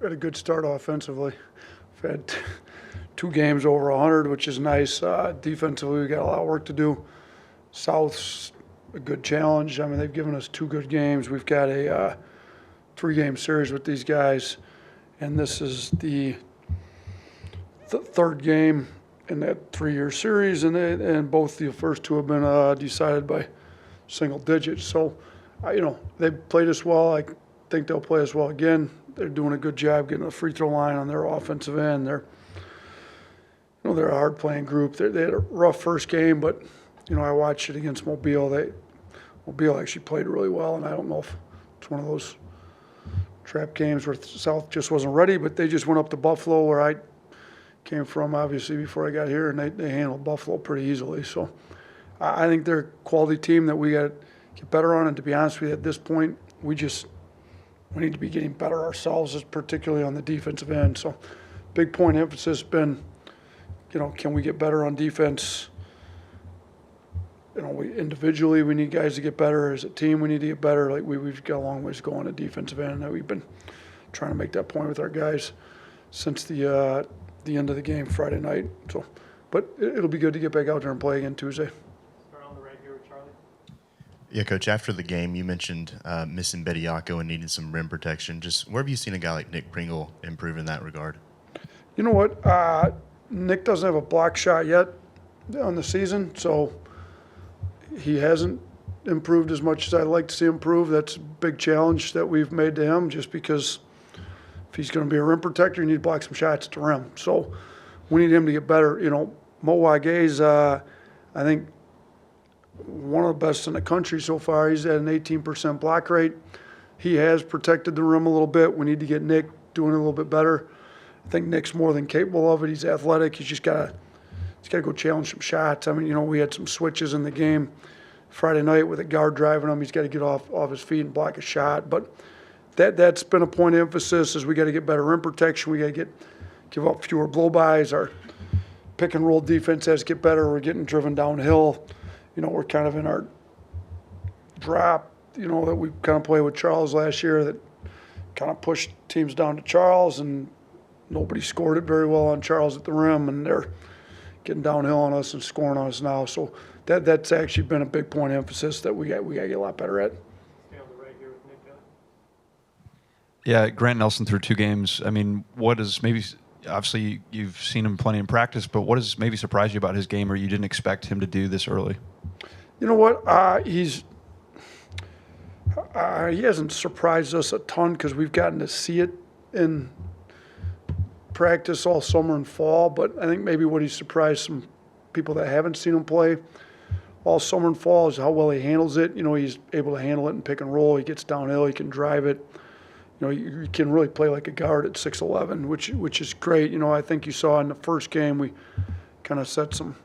had a good start offensively. We've had two games over 100, which is nice. Defensively, we got a lot of work to do. South's a good challenge. I mean, they've given us two good games. We've got a three-game series with these guys, and this is the third game in that three-year series, and both the first two have been decided by single digits. So, they've played us well. I think they'll play us well again. They're doing a good job getting the free throw line on their offensive end. They're a hard playing group. They had a rough first game, but I watched it against Mobile. Mobile actually played really well, and I don't know if it's one of those trap games where South just wasn't ready, but they just went up to Buffalo, where I came from, obviously, before I got here, and they handled Buffalo pretty easily. So I think they're a quality team that we got to get better on, and to be honest with you, at this point, we need to be getting better ourselves, particularly on the defensive end. So big point emphasis been, can we get better on defense? Individually, we need guys to get better. As a team, we need to get better. Like we've got a long ways to go on the defensive end. And we've been trying to make that point with our guys since the end of the game Friday night. So, but it'll be good to get back out there and play again Tuesday. Start on the right here with Charlie. Yeah, Coach, after the game, you mentioned missing Bediako and needing some rim protection. Just where have you seen a guy like Nick Pringle improve in that regard? You know what? Nick doesn't have a block shot yet on the season, so he hasn't improved as much as I'd like to see him improve. That's a big challenge that we've made to him, just because if he's going to be a rim protector, you need to block some shots at the rim. So we need him to get better. Mo Wage's, I think, one of the best in the country so far. He's at an 18% block rate. He has protected the rim a little bit. We need to get Nick doing it a little bit better. I think Nick's more than capable of it. He's athletic. He's got to go challenge some shots. I mean, we had some switches in the game Friday night with a guard driving him. He's got to get off his feet and block a shot. But that's been a point of emphasis, is we got to get better rim protection. We got to give up fewer blow-bys. Our pick and roll defense has to get better. We're getting driven downhill. We're kind of in our drop, that we kind of played with Charles last year, that kind of pushed teams down to Charles, and nobody scored it very well on Charles at the rim, and they're getting downhill on us and scoring on us now. So that's actually been a big point of emphasis that we got to get a lot better at. Stay on the right here with Nick Kelly. Yeah, Grant Nelson through two games. I mean, what is maybe – obviously you've seen him plenty in practice, but what has maybe surprised you about his game, or you didn't expect him to do this early? You know what? He hasn't surprised us a ton because we've gotten to see it in practice all summer and fall. But I think maybe what he surprised some people that haven't seen him play all summer and fall is how well he handles it. He's able to handle it in pick and roll. He gets downhill. He can drive it. You can really play like a guard at 6'11", which is great. I think you saw in the first game we kind of set some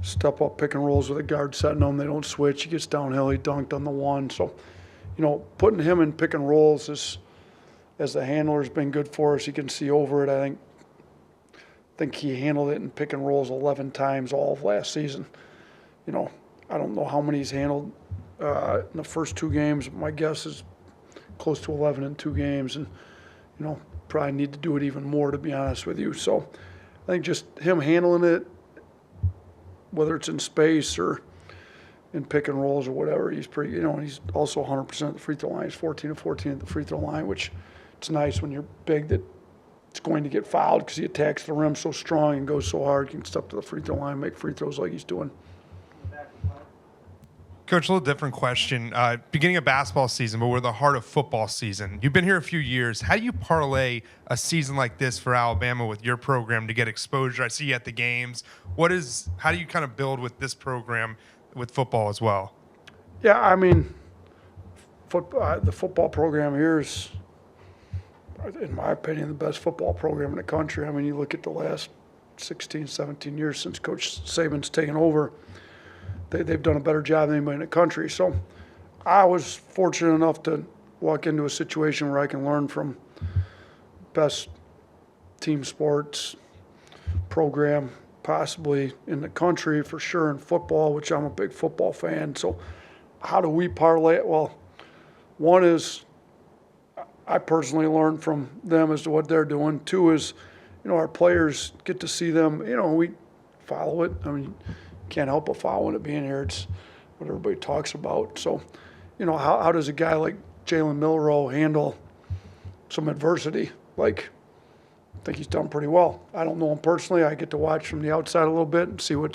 step-up pick and rolls with a guard setting them. They don't switch. He gets downhill. He dunked on the one. So, putting him in pick and rolls as the handler has been good for us. He can see over it. I think he handled it in pick and rolls 11 times all of last season. I don't know how many he's handled in the first two games. My guess is close to 11 in two games, and probably need to do it even more, to be honest with you. So I think just him handling it, whether it's in space or in pick and rolls or whatever, he's pretty, and he's also 100% at the free throw line. He's 14 of 14 at the free throw line, which it's nice when you're big that it's going to get fouled, because he attacks the rim so strong and goes so hard. He can step to the free throw line, make free throws like he's doing. Coach, a little different question. Beginning of basketball season, but we're the heart of football season. You've been here a few years. How do you parlay a season like this for Alabama with your program to get exposure? I see you at the games. How do you kind of build with this program with football as well? Yeah, I mean, the football program here is, in my opinion, the best football program in the country. I mean, you look at the last 16, 17 years since Coach Saban's taken over, they've done a better job than anybody in the country. So I was fortunate enough to walk into a situation where I can learn from best team sports program possibly in the country, for sure in football, which I'm a big football fan. So how do we parlay it? Well, one is I personally learn from them as to what they're doing. Two is, our players get to see them. We follow it. I mean, can't help but following it being here. It's what everybody talks about. So, how does a guy like Jalen Milroe handle some adversity? Like, I think he's done pretty well. I don't know him personally. I get to watch from the outside a little bit and see I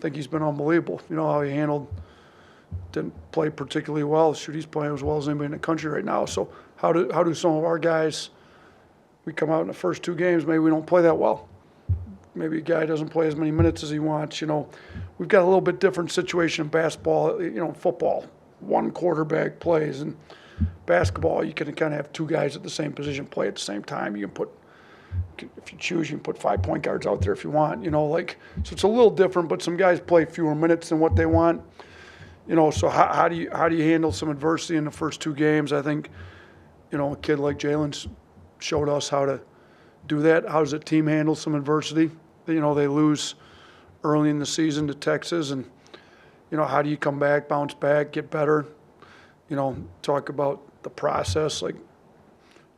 think he's been unbelievable. How he didn't play particularly well. Shoot, he's playing as well as anybody in the country right now. So how do some of our guys, we come out in the first 2 games, maybe we don't play that well. Maybe a guy doesn't play as many minutes as he wants. We've got a little bit different situation in basketball. Football, 1 quarterback plays. And basketball, you can kind of have 2 guys at the same position play at the same time. You can put, if you choose, you can put 5 point guards out there if you want. So it's a little different, but some guys play fewer minutes than what they want. So how do you handle some adversity in the first 2 games? I think, a kid like Jalen's showed us how to do that. How does a team handle some adversity? They lose early in the season to Texas, and how do you come back, bounce back, get better? Talk about the process. Like,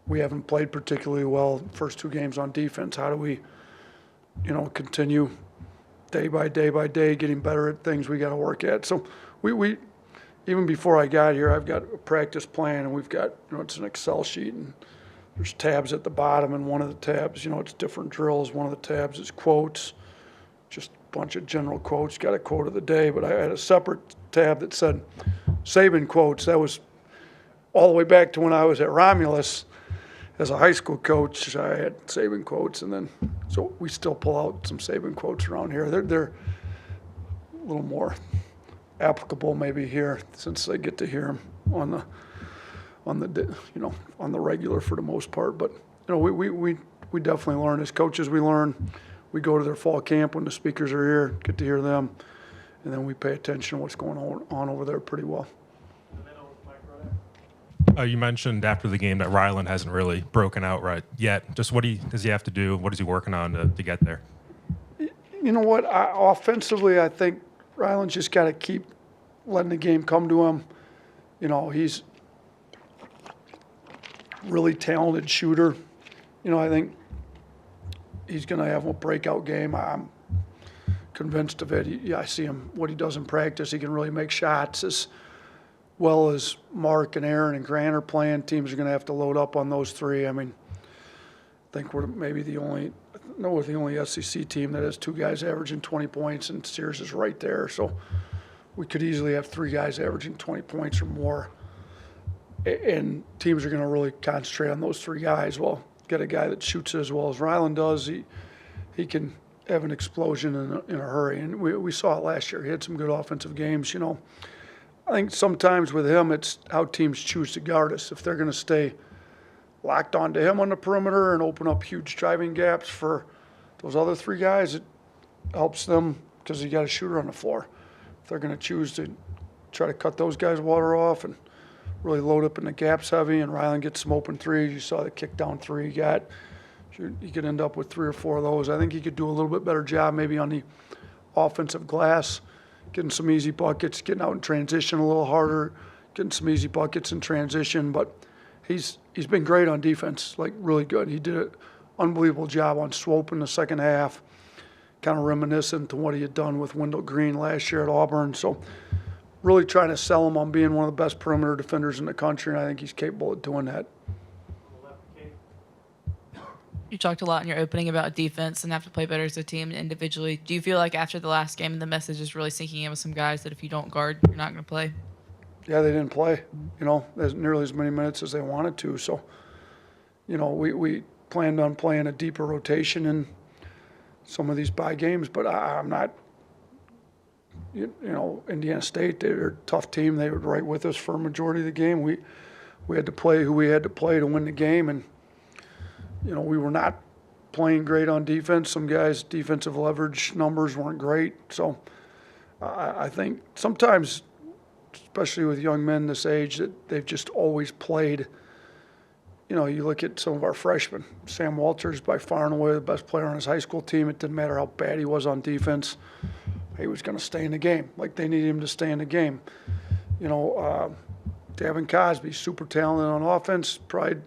we haven't played particularly well first 2 games on defense. How do we, continue day by day by day getting better at things we got to work at? So we even before I got here, I've got a practice plan, and we've got, it's an Excel sheet, and there's tabs at the bottom, and one of the tabs, it's different drills. One of the tabs is quotes, just a bunch of general quotes. Got a quote of the day, but I had a separate tab that said Saban quotes. That was all the way back to when I was at Romulus as a high school coach. I had Saban quotes, and then so we still pull out some Saban quotes around here. They're a little more applicable maybe here, since I get to hear them on the regular for the most part. But we definitely learn as coaches. We learn. We go to their fall camp when the speakers are here, get to hear them, and then we pay attention to what's going on over there pretty well. You mentioned after the game that Ryland hasn't really broken out right yet. Just what does he have to do? What is he working on to get there? You know what? Offensively, I think Ryland's just got to keep letting the game come to him. He's really talented shooter. I think he's going to have a breakout game. I'm convinced of it. I see him, what he does in practice. He can really make shots as well as Mark and Aaron and Grant are playing. Teams are going to have to load up on those 3. I mean, I think we're maybe the only SEC team that has 2 guys averaging 20 points, and Sears is right there. So we could easily have 3 guys averaging 20 points or more. And teams are going to really concentrate on those 3 guys. Well, get a guy that shoots as well as Ryland does. He can have an explosion in a hurry. And we saw it last year. He had some good offensive games. I think sometimes with him, it's how teams choose to guard us. If they're going to stay locked onto him on the perimeter and open up huge driving gaps for those other 3 guys, it helps them because you got a shooter on the floor. If they're going to choose to try to cut those guys' water off and really load up in the gaps heavy, and Ryland gets some open 3s. You saw the kick down 3 he got. You could end up with 3 or 4 of those. I think he could do a little bit better job maybe on the offensive glass, getting some easy buckets, getting out in transition a little harder, getting some easy buckets in transition. But he's been great on defense, like really good. He did an unbelievable job on Swope in the second half, kind of reminiscent to what he had done with Wendell Green last year at Auburn. So really trying to sell him on being one of the best perimeter defenders in the country, and I think he's capable of doing that. You talked a lot in your opening about defense and have to play better as a team and individually. Do you feel like after the last game, the message is really sinking in with some guys that if you don't guard, you're not going to play? Yeah, they didn't play, as nearly as many minutes as they wanted to. So, we planned on playing a deeper rotation in some of these bye games, but I'm not, Indiana State, they're a tough team. They were right with us for a majority of the game. We had to play who we had to play to win the game, and we were not playing great on defense. Some guys' defensive leverage numbers weren't great. So I think sometimes, especially with young men this age, that they've just always played. You look at some of our freshmen. Sam Walters, by far and away the best player on his high school team. It didn't matter how bad he was on defense. He was going to stay in the game. Like, they needed him to stay in the game. Davin Cosby, super talented on offense, probably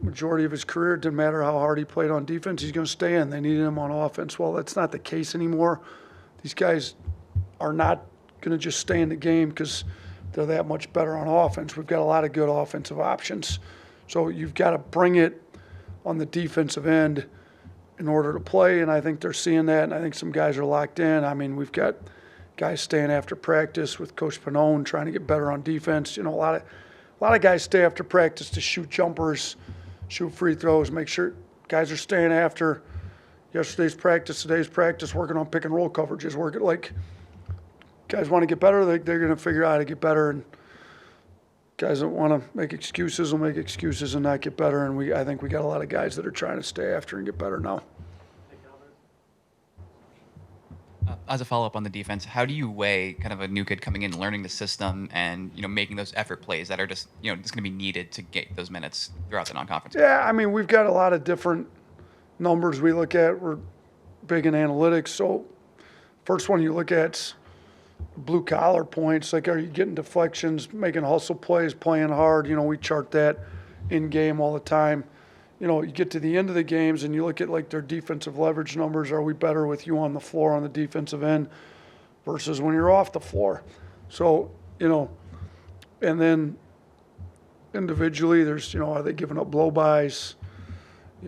majority of his career. It didn't matter how hard he played on defense, he's going to stay in. They needed him on offense. Well, that's not the case anymore. These guys are not going to just stay in the game because they're that much better on offense. We've got a lot of good offensive options. So you've got to bring it on the defensive end in order to play, and I think they're seeing that, and I think some guys are locked in. I mean, we've got guys staying after practice with Coach Pannone trying to get better on defense. You know, a lot of guys stay after practice to shoot jumpers, shoot free throws, make sure guys are staying after yesterday's practice, today's practice, working on pick and roll coverages, working like guys want to get better, they're going to figure out how to get better, and guys that want to make excuses will make excuses and not get better, and I think we got a lot of guys that are trying to stay after and get better now. As a follow-up on the defense, how do you weigh kind of a new kid coming in, learning the system, and making those effort plays that are just just going to be needed to get those minutes throughout the non-conference? Yeah, I mean, we've got a lot of different numbers we look at. We're big in analytics, so first one you look at's blue collar points. Like, are you getting deflections, making hustle plays, playing hard? We chart that in game all the time. You get to the end of the games and you look at like their defensive leverage numbers. Are we better with you on the floor on the defensive end versus when you're off the floor? So, and then individually there's, are they giving up blow-bys?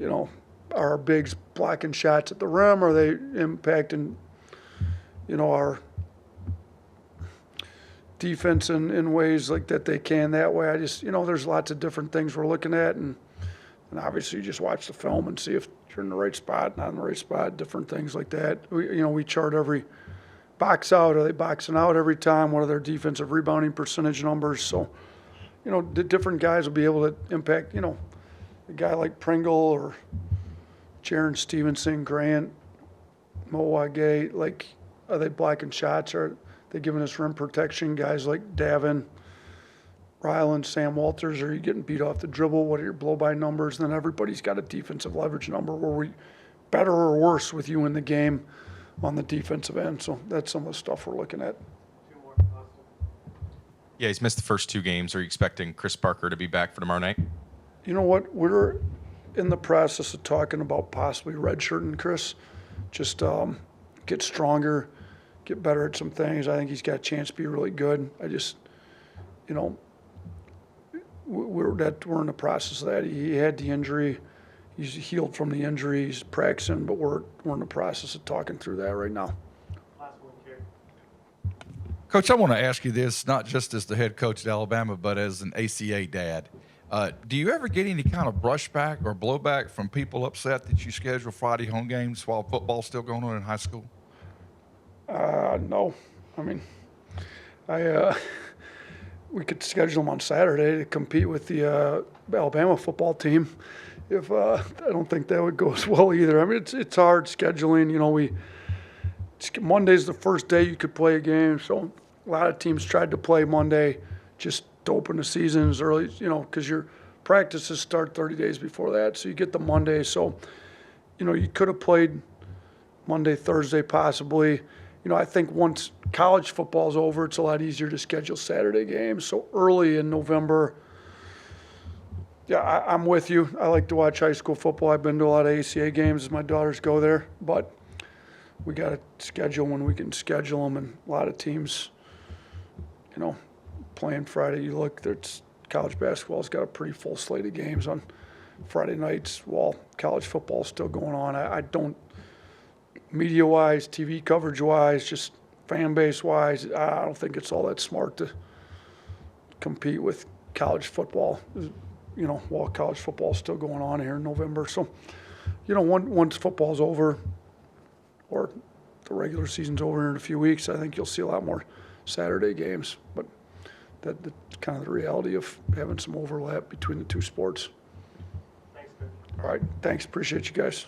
Are our bigs blocking shots at the rim? Are they impacting, our defense in ways like that they can that way? I just, there's lots of different things we're looking at, and obviously you just watch the film and see if you're in the right spot, not in the right spot, different things like that. We chart every box out. Are they boxing out every time? What are their defensive rebounding percentage numbers? So, the different guys will be able to impact, a guy like Pringle or Jaron Stevenson, Grant, Moa-Gay, like, are they blocking shots? Are they giving us rim protection? Guys like Davin, Ryland, Sam Walters, are you getting beat off the dribble? What are your blow-by numbers? And then everybody's got a defensive leverage number. Were we better or worse with you in the game on the defensive end? So that's some of the stuff we're looking at. Two more from Austin. Yeah, he's missed the first 2 games. Are you expecting Chris Parker to be back for tomorrow night? You know what? We're in the process of talking about possibly redshirting Chris. Just get stronger, get better at some things. I think he's got a chance to be really good. I just, we're in the process of that. He had the injury. He's healed from the injury. He's practicing, but we're in the process of talking through that right now. Last one, Kerry. Coach, I want to ask you this, not just as the head coach at Alabama, but as an ACA dad. Do you ever get any kind of brushback or blowback from people upset that you schedule Friday home games while football's still going on in high school? No. I mean, we could schedule them on Saturday to compete with the Alabama football team. If I don't think that would go as well either. I mean, it's hard scheduling. Monday's the first day you could play a game, so a lot of teams tried to play Monday just to open the season as early, because your practices start 30 days before that, so you get the Monday. So, you could have played Monday, Thursday possibly. I think once college football's over, it's a lot easier to schedule Saturday games. So early in November, yeah, I'm with you. I like to watch high school football. I've been to a lot of ACA games as my daughters go there, but we got to schedule when we can schedule them, and a lot of teams, playing Friday. You look, there's college basketball's got a pretty full slate of games on Friday nights while college football's still going on. I don't, media-wise, TV coverage-wise, just fan base-wise, I don't think it's all that smart to compete with college football, while college football's still going on here in November. So, once football's over or the regular season's over in a few weeks, I think you'll see a lot more Saturday games. But that's kind of the reality of having some overlap between the two sports. Thanks, Coach. All right, thanks. Appreciate you guys.